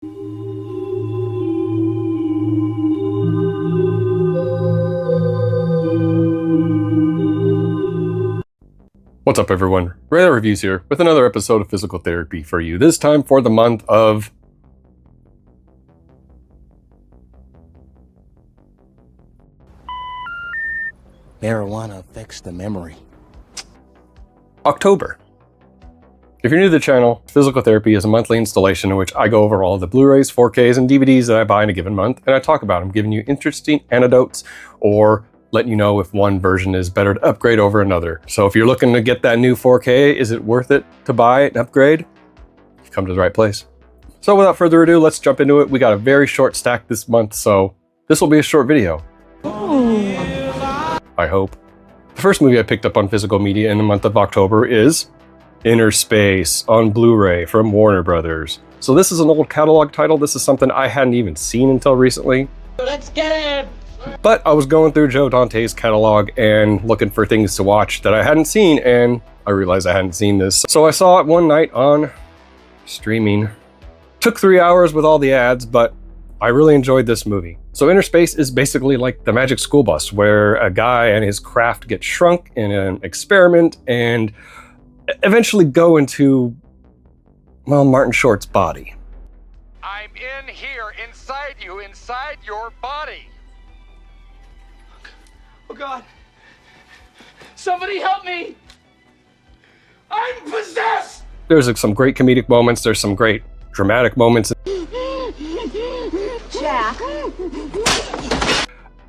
What's up everyone, Rare Reviews here with another episode of Physical Therapy for you, this time for the month of Marijuana affects the memory. October. If you're new to the channel, Physical Therapy is a monthly installation in which I go over all the Blu-rays, 4Ks, and DVDs that I buy in a given month, and I talk about them, giving you interesting anecdotes or letting you know if one version is better to upgrade over another. So if you're looking to get that new 4K, is it worth it to buy it and upgrade? You've come to the right place. So without further ado, let's jump into it. We got a very short stack this month, so this will be a short video. I hope. The first movie I picked up on physical media in the month of October is Inner Space on Blu-ray from Warner Brothers. So this is an old catalog title. This is something I hadn't even seen until recently. Let's get it! But I was going through Joe Dante's catalog and looking for things to watch that I hadn't seen, and I realized I hadn't seen this. So I saw it one night on streaming. Took 3 hours with all the ads, but I really enjoyed this movie. So Inner Space is basically like the Magic School Bus, where a guy and his craft get shrunk in an experiment and eventually go into, well, Martin Short's body. I'm in here, inside you, inside your body. Oh God! Somebody help me! I'm possessed! There's like some great comedic moments, there's some great dramatic moments. Jack.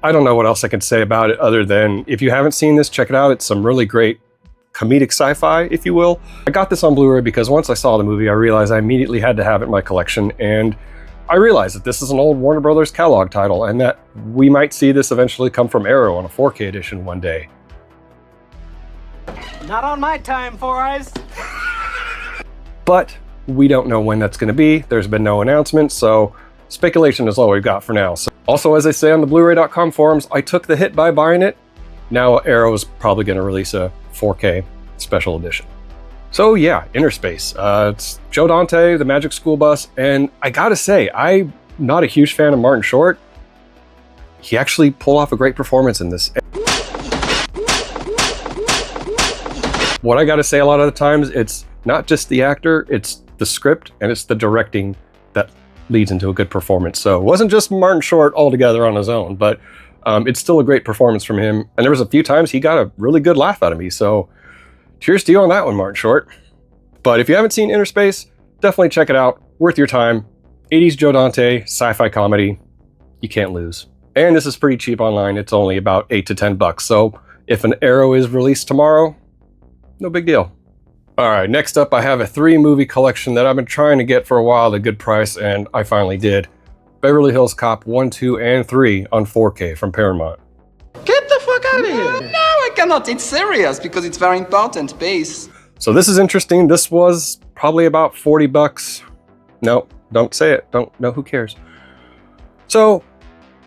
I don't know what else I can say about it other than if you haven't seen this, check it out. It's some really great comedic sci-fi, if you will. I got this on Blu-ray because once I saw the movie, I realized I immediately had to have it in my collection, and I realized that this is an old Warner Brothers catalog title and that we might see this eventually come from Arrow on a 4K edition one day. Not on my time, Four Eyes. But we don't know when that's going to be. There's been no announcement, so speculation is all we've got for now. So, also, as they say on the Blu-ray.com forums, I took the hit by buying it. Now Arrow is probably going to release a 4K special edition. So yeah, Inner Space. It's Joe Dante, the Magic School Bus, and I gotta say, I'm not a huge fan of Martin Short. He actually pulled off a great performance in this. What I gotta say a lot of the times, it's not just the actor, it's the script, and it's the directing that leads into a good performance. So it wasn't just Martin Short altogether on his own, but it's still a great performance from him. And there was a few times he got a really good laugh out of me, so cheers to you on that one, Martin Short. But if you haven't seen Inner Space, definitely check it out. Worth your time. 80s Joe Dante, sci-fi comedy. You can't lose. And this is pretty cheap online. It's only about $8 to $10. So if an Arrow is released tomorrow, no big deal. All right, next up, I have a 3-movie collection that I've been trying to get for a while at a good price, and I finally did. Beverly Hills Cop 1, 2, and 3 on 4K from Paramount. Get the fuck out of here! No, I cannot. It's serious because it's very important, please. So this is interesting. This was probably about $40. No, don't say it. Don't know, who cares? So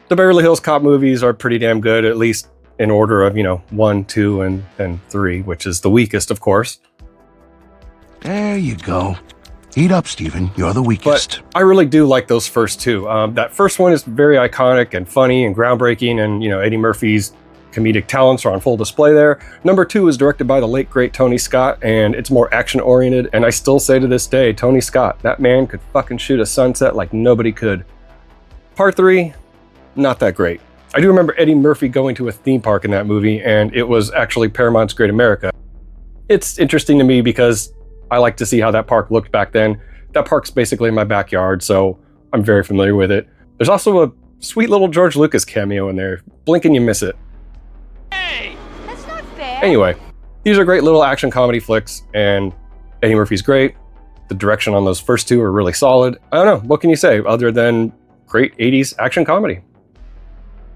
the Beverly Hills Cop movies are pretty damn good, at least in order of, 1, 2, and then 3, which is the weakest, of course. There you go. Eat up, Stephen. You're the weakest. But I really do like those first two. That first one is very iconic and funny and groundbreaking, and Eddie Murphy's comedic talents are on full display there. Number 2 is directed by the late great Tony Scott, and it's more action oriented. And I still say to this day, Tony Scott, that man could fucking shoot a sunset like nobody could. Part 3, not that great. I do remember Eddie Murphy going to a theme park in that movie, and it was actually Paramount's Great America. It's interesting to me because I like to see how that park looked back then. That park's basically in my backyard, so I'm very familiar with it. There's also a sweet little George Lucas cameo in there. Blink and you miss it. Hey! That's not fair. Anyway, these are great little action comedy flicks, and Eddie Murphy's great. The direction on those first 2 are really solid. I don't know, what can you say other than great 80s action comedy?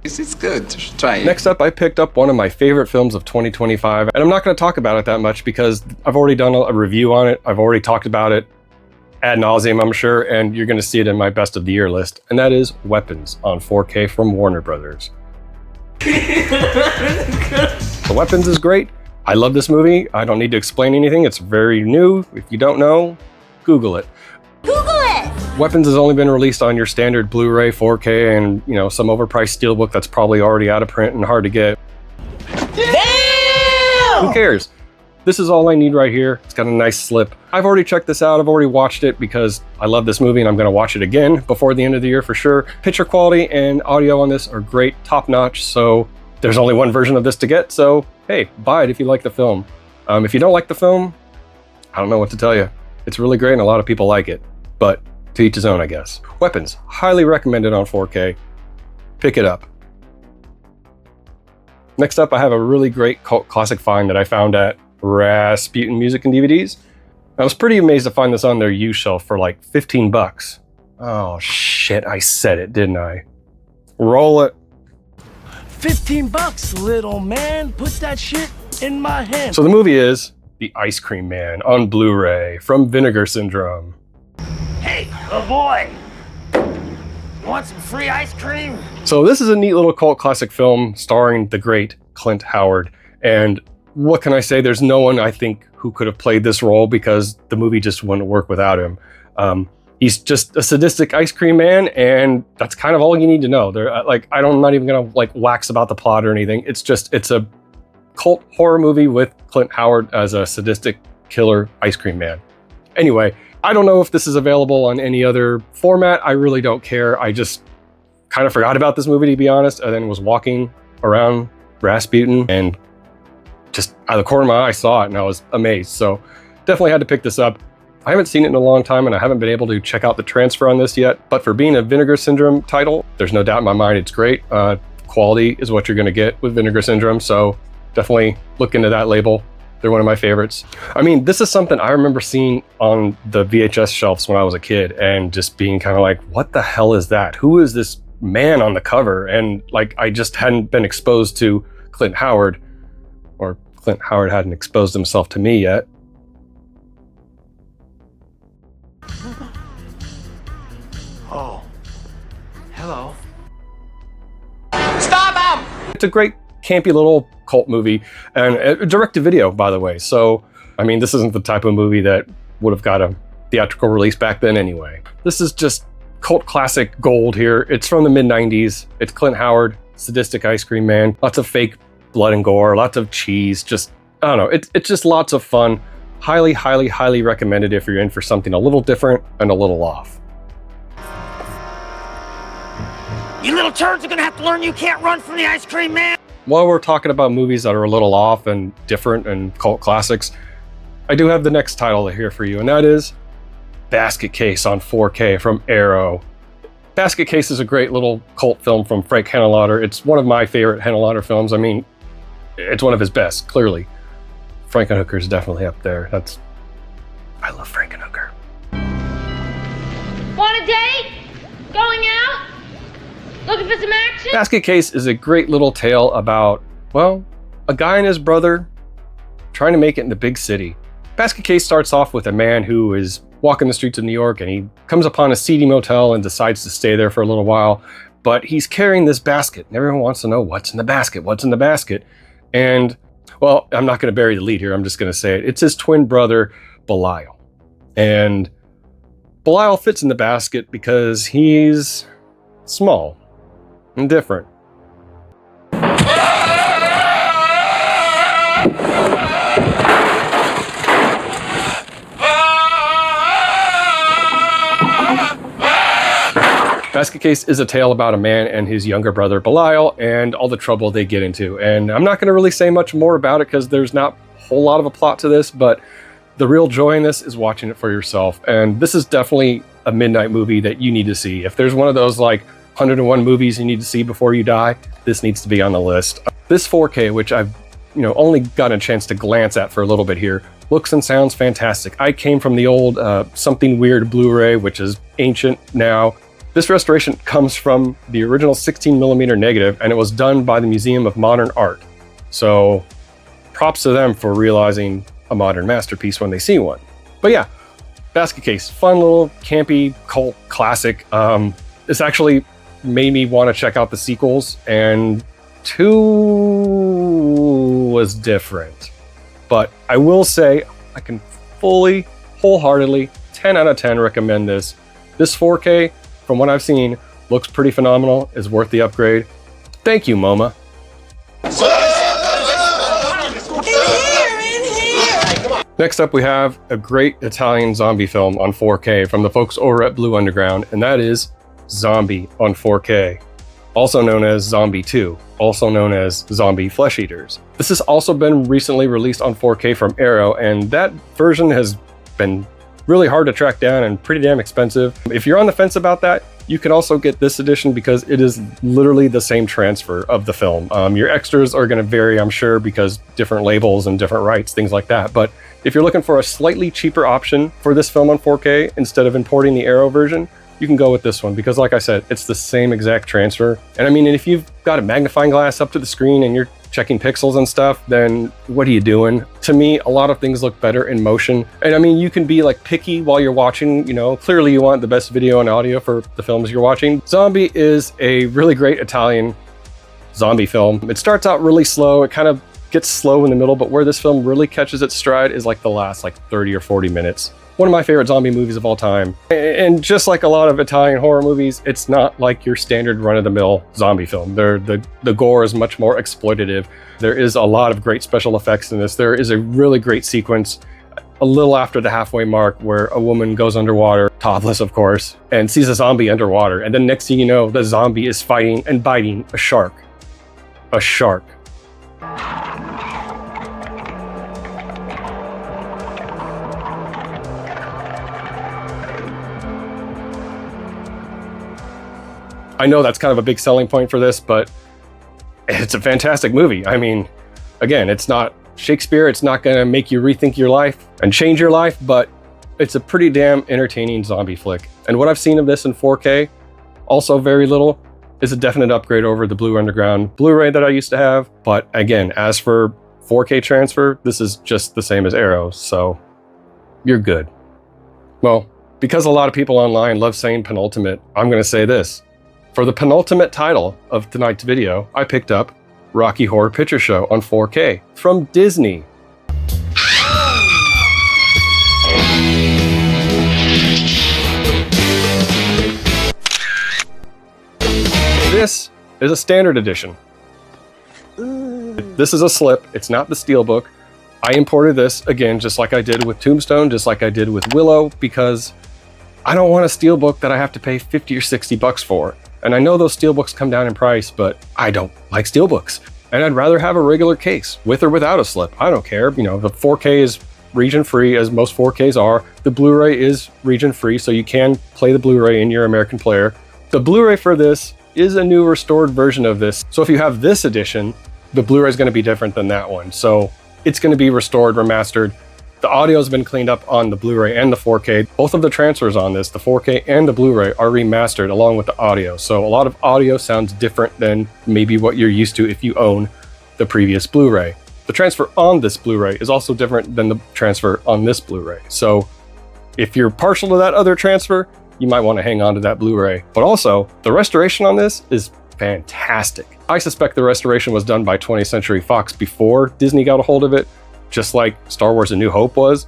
It's good. Try it. Next up, I picked up one of my favorite films of 2025, and I'm not going to talk about it that much because I've already done a review on it. I've already talked about it ad nauseum, I'm sure, and you're going to see it in my best of the year list, and that is Weapons on 4K from Warner Brothers. The Weapons is great. I love this movie. I don't need to explain anything. It's very new. If you don't know, Google it. Google it! Weapons has only been released on your standard Blu-ray 4K and, you know, some overpriced steelbook that's probably already out of print and hard to get. Damn! Who cares? This is all I need right here. It's got a nice slip. I've already checked this out. I've already watched it because I love this movie and I'm gonna watch it again before the end of the year for sure. Picture quality and audio on this are great, top notch, so there's only one version of this to get, so hey, buy it if you like the film. If you don't like the film, I don't know what to tell you. It's really great and a lot of people like it, but to each his own, I guess. Weapons, highly recommended on 4K. Pick it up. Next up, I have a really great cult classic find that I found at Rasputin Music and DVDs. I was pretty amazed to find this on their used shelf for like 15 bucks. Oh shit, I said it, didn't I? Roll it. 15 bucks, little man. Put that shit in my hand. So the movie is The Ice Cream Man on Blu-ray from Vinegar Syndrome. Hey, little boy. You want some free ice cream? So this is a neat little cult classic film starring the great Clint Howard. And what can I say? There's no one, I think, who could have played this role because the movie just wouldn't work without him. He's just a sadistic ice cream man, and that's kind of all you need to know. I'm not even gonna like wax about the plot or anything. It's a cult horror movie with Clint Howard as a sadistic killer ice cream man. Anyway, I don't know if this is available on any other format. I really don't care. I just kind of forgot about this movie, to be honest, and then was walking around Rasputin and just out of the corner of my eye I saw it and I was amazed. So definitely had to pick this up. I haven't seen it in a long time and I haven't been able to check out the transfer on this yet, but for being a Vinegar Syndrome title, there's no doubt in my mind it's great. Quality is what you're gonna get with Vinegar Syndrome, so definitely look into that label. They're one of my favorites. I mean, this is something I remember seeing on the VHS shelves when I was a kid and just being kind of like, what the hell is that? Who is this man on the cover? And like, I just hadn't been exposed to Clint Howard, or Clint Howard hadn't exposed himself to me yet. Oh. Hello. Stop him! It's a great campy little cult movie and a direct-to-video, by the way. So, I mean, this isn't the type of movie that would have got a theatrical release back then anyway. This is just cult classic gold here. It's from the mid-90s. It's Clint Howard, sadistic ice cream man. Lots of fake blood and gore, lots of cheese. Just, I don't know. It's just lots of fun. Highly, highly, highly recommended if you're in for something a little different and a little off. You little turds are gonna have to learn you can't run from the ice cream man. While we're talking about movies that are a little off and different and cult classics, I do have the next title here for you, and that is Basket Case on 4K from Arrow. Basket Case is a great little cult film from Frank Henenlotter. It's one of my favorite Henenlotter films. I mean, it's one of his best, clearly. Frankenhooker is definitely up there. I love Frankenhooker. Want a date? Going out? Looking for some action? Basket Case is a great little tale about, well, a guy and his brother trying to make it in the big city. Basket Case starts off with a man who is walking the streets of New York and he comes upon a seedy motel and decides to stay there for a little while, but he's carrying this basket and everyone wants to know what's in the basket, what's in the basket. And, well, I'm not going to bury the lead here, I'm just going to say it. It's his twin brother, Belial. And Belial fits in the basket because he's small and different. Basket Case is a tale about a man and his younger brother Belial and all the trouble they get into. And I'm not going to really say much more about it because there's not a whole lot of a plot to this, but the real joy in this is watching it for yourself. And this is definitely a midnight movie that you need to see. If there's one of those like 101 movies you need to see before you die, this needs to be on the list. This 4K, which I've only gotten a chance to glance at for a little bit here, looks and sounds fantastic. I came from the old Something Weird Blu-ray, which is ancient now. This restoration comes from the original 16mm negative, and it was done by the Museum of Modern Art. So props to them for realizing a modern masterpiece when they see one. But yeah, Basket Case, fun little campy cult classic. This actually made me want to check out the sequels, and 2 was different. But I will say I can fully, wholeheartedly, 10 out of 10 recommend this. This 4K, from what I've seen, looks pretty phenomenal, is worth the upgrade. Thank you, MoMA. Next up, we have a great Italian zombie film on 4K from the folks over at Blue Underground, and that is Zombie on 4K, also known as Zombie 2, also known as Zombie Flesh Eaters. This has also been recently released on 4K from Arrow, and that version has been really hard to track down and pretty damn expensive. If you're on the fence about that, you can also get this edition because it is literally the same transfer of the film. Your extras are going to vary, I'm sure, because different labels and different rights, things like that. But if you're looking for a slightly cheaper option for this film on 4K, instead of importing the Arrow version, you can go with this one because, like I said, it's the same exact transfer. And I mean, if you've got a magnifying glass up to the screen and you're checking pixels and stuff, then what are you doing? To me, a lot of things look better in motion. And I mean, you can be like picky while you're watching, you know, clearly you want the best video and audio for the films you're watching. Zombie is a really great Italian zombie film. It starts out really slow. It kind of gets slow in the middle, but where this film really catches its stride is like the last 30 or 40 minutes. One of my favorite zombie movies of all time. And just like a lot of Italian horror movies, it's not like your standard run-of-the-mill zombie film. The gore is much more exploitative. There is a lot of great special effects in this. There is a really great sequence a little after the halfway mark where a woman goes underwater, topless of course, and sees a zombie underwater. And then next thing you know, the zombie is fighting and biting a shark. A shark. I know that's kind of a big selling point for this, but it's a fantastic movie. I mean, again, it's not Shakespeare. It's not going to make you rethink your life and change your life, but it's a pretty damn entertaining zombie flick. And what I've seen of this in 4K, also very little, is a definite upgrade over the Blue Underground Blu-ray that I used to have. But again, as for 4K transfer, this is just the same as Arrow, so you're good. Well, because a lot of people online love saying penultimate, I'm going to say this. For the penultimate title of tonight's video, I picked up Rocky Horror Picture Show on 4K from Disney. This is a standard edition. This is a slip, it's not the steelbook. I imported this, again, just like I did with Tombstone, just like I did with Willow, because I don't want a steelbook that I have to pay 50 or 60 bucks for. And I know those steelbooks come down in price, but I don't like steelbooks. And I'd rather have a regular case, with or without a slip. I don't care. You know, the 4K is region free, as most 4Ks are. The Blu-ray is region free, so you can play the Blu-ray in your American player. The Blu-ray for this is a new restored version of this. So if you have this edition, the Blu-ray is going to be different than that one. So it's going to be restored, remastered. The audio has been cleaned up on the Blu-ray and the 4K. Both of the transfers on this, the 4K and the Blu-ray, are remastered along with the audio. So a lot of audio sounds different than maybe what you're used to if you own the previous Blu-ray. The transfer on this Blu-ray is also different than the transfer on this Blu-ray. So if you're partial to that other transfer, you might want to hang on to that Blu-ray. But also, the restoration on this is fantastic. I suspect the restoration was done by 20th Century Fox before Disney got a hold of it, just like Star Wars A New Hope was,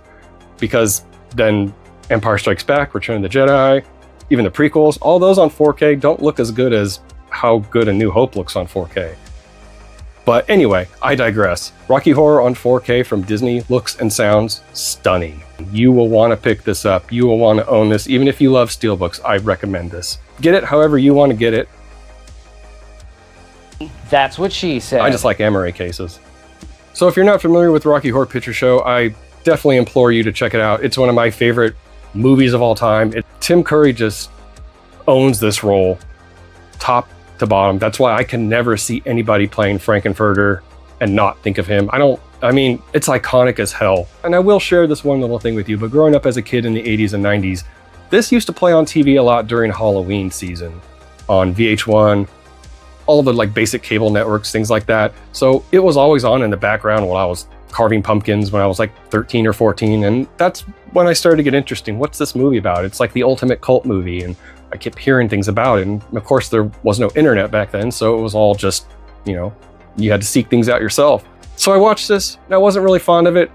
because then Empire Strikes Back, Return of the Jedi, even the prequels, all those on 4K don't look as good as how good A New Hope looks on 4K. But anyway, I digress. Rocky Horror on 4K from Disney looks and sounds stunning. You will want to pick this up. You will want to own this. Even if you love steelbooks, I recommend this. Get it however you want to get it. That's what she said. I just like Amaray cases. So if you're not familiar with Rocky Horror Picture Show, I definitely implore you to check it out. It's one of my favorite movies of all time. Tim Curry just owns this role, top to bottom. That's why I can never see anybody playing Frankenfurter and not think of him. I mean, it's iconic as hell. And I will share this one little thing with you, but growing up as a kid in the 80s and 90s, this used to play on TV a lot during Halloween season on VH1, all of the like basic cable networks, things like that. So it was always on in the background while I was carving pumpkins when I was like 13 or 14. And that's when I started to get interesting. What's this movie about? It's like the ultimate cult movie. And I kept hearing things about it. And of course there was no internet back then. So it was all just, you know, you had to seek things out yourself. So I watched this and I wasn't really fond of it,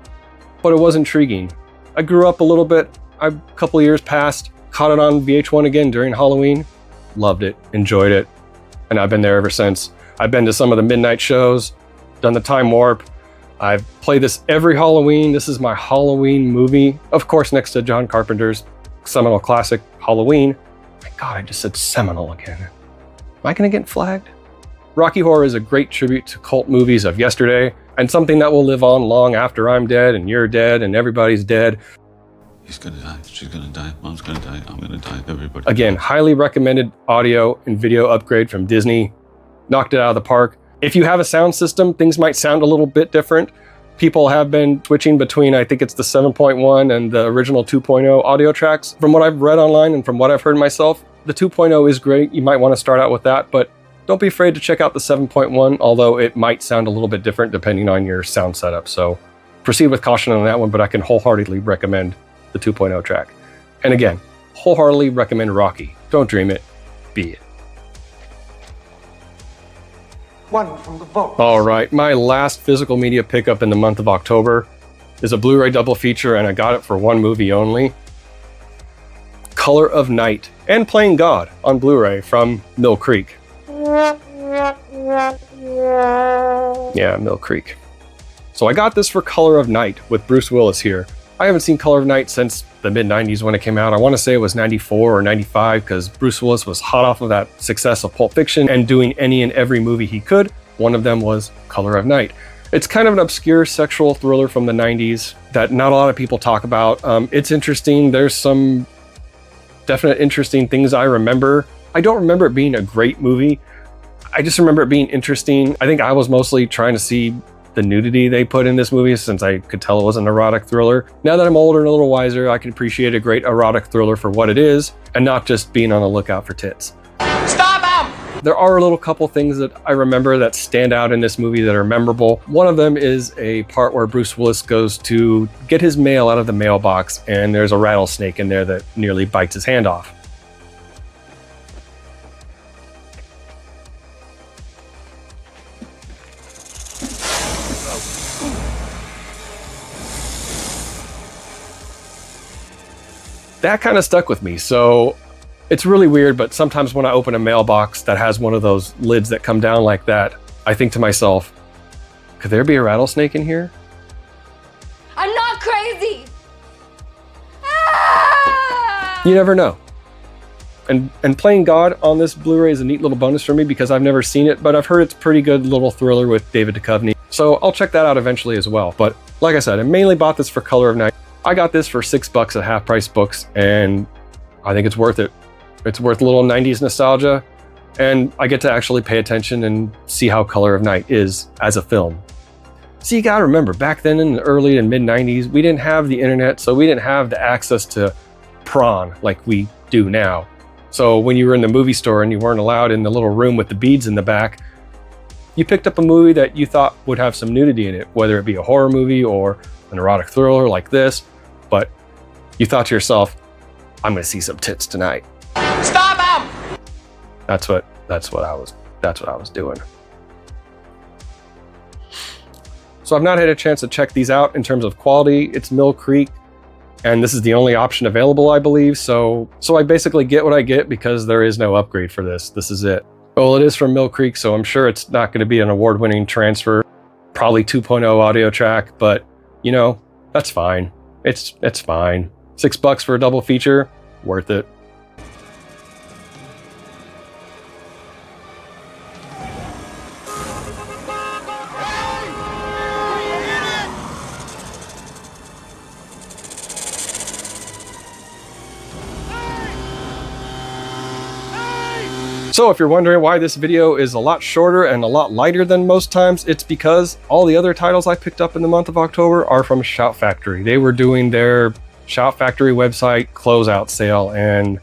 but it was intriguing. I grew up a little bit. A couple of years passed. A Caught it on VH1 again during Halloween. Loved it, enjoyed it, and I've been there ever since. I've been to some of the midnight shows, done the time warp. I've played this every Halloween. This is my Halloween movie. Of course, next to John Carpenter's seminal classic, Halloween. My God, I just said seminal again. Am I gonna get flagged? Rocky Horror is a great tribute to cult movies of yesterday, and something that will live on long after I'm dead, and you're dead, and everybody's dead. He's gonna die, she's gonna die, mom's gonna die, I'm gonna die, everybody. Again, highly recommended audio and video upgrade from Disney. Knocked it out of the park. If you have a sound system, things might sound a little bit different. People have been switching between, I think it's the 7.1 and the original 2.0 audio tracks. From what I've read online and from what I've heard myself, the 2.0 is great. You might want to start out with that, but don't be afraid to check out the 7.1, although it might sound a little bit different depending on your sound setup. So proceed with caution on that one, but I can wholeheartedly recommend the 2.0 track. And again, wholeheartedly recommend Rocky. Don't dream it, be it. One from the vault. All right, my last physical media pickup in the month of October is a Blu-ray double feature, and I got it for one movie only. Color of Night and Playing God on Blu-ray from Mill Creek. Yeah, Mill Creek. So I got this for Color of Night with Bruce Willis here. I haven't seen Color of Night since the mid-90s when it came out. I want to say it was 94 or 95 because Bruce Willis was hot off of that success of Pulp Fiction and doing any and every movie he could. One of them was Color of Night. It's kind of an obscure sexual thriller from the 90s that not a lot of people talk about. It's interesting. There's some definite interesting things I remember. I don't remember it being a great movie. I just remember it being interesting. I think I was mostly trying to see the nudity they put in this movie since I could tell it was an erotic thriller. Now that I'm older and a little wiser, I can appreciate a great erotic thriller for what it is and not just being on the lookout for tits. Stop him! There are a little couple things that I remember that stand out in this movie that are memorable. One of them is a part where Bruce Willis goes to get his mail out of the mailbox and there's a rattlesnake in there that nearly bites his hand off. That kind of stuck with me. So it's really weird, but sometimes when I open a mailbox that has one of those lids that come down like that, I think to myself, could there be a rattlesnake in here? I'm not crazy! Ah! You never know. And Playing God on this Blu-ray is a neat little bonus for me because I've never seen it, but I've heard it's a pretty good little thriller with David Duchovny. So I'll check that out eventually as well. But like I said, I mainly bought this for Color of Night. I got this for $6 at Half Price Books, and I think it's worth it. It's worth a little 90s nostalgia, and I get to actually pay attention and see how Color of Night is as a film. So you gotta remember, back then in the early and mid 90s, we didn't have the internet, so we didn't have the access to prawn like we do now. So when you were in the movie store and you weren't allowed in the little room with the beads in the back, you picked up a movie that you thought would have some nudity in it, whether it be a horror movie or an erotic thriller like this, but you thought to yourself, I'm gonna see some tits tonight. Stop him! That's what I was doing. So I've not had a chance to check these out in terms of quality. It's Mill Creek, and this is the only option available, I believe. So I basically get what I get because there is no upgrade for this. This is it. Well, it is from Mill Creek, so I'm sure it's not going to be an award-winning transfer. Probably 2.0 audio track, but you know, that's fine. It's fine. $6 for a double feature, worth it. So if you're wondering why this video is a lot shorter and a lot lighter than most times, it's because all the other titles I picked up in the month of October are from Shout Factory. They were doing their Shout Factory website closeout sale, and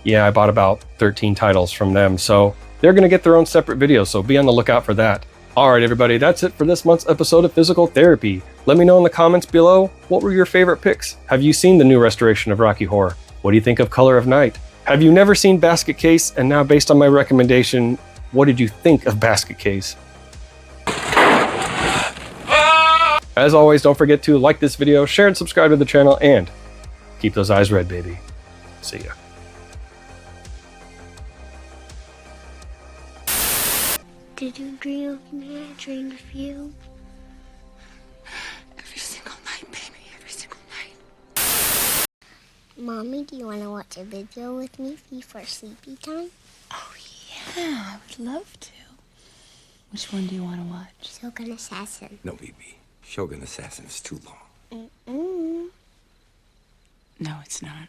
yeah, I bought about 13 titles from them. So they're gonna get their own separate videos, so be on the lookout for that. All right, everybody, that's it for this month's episode of Physical Therapy. Let me know in the comments below, what were your favorite picks? Have you seen the new restoration of Rocky Horror? What do you think of Color of Night? Have you never seen Basket Case? And now, based on my recommendation, what did you think of Basket Case? As always, don't forget to like this video, share and subscribe to the channel, and keep those eyes red, baby. See ya. Did you dream of me? I dreamed of you. Every single night, baby, every single night. Mommy, do you want to watch a video with me before sleepy time? Oh, yeah, I would love to. Which one do you want to watch? Shogun Assassin. No, BB. Shogun Assassin is too long. Mm-mm. No, it's not.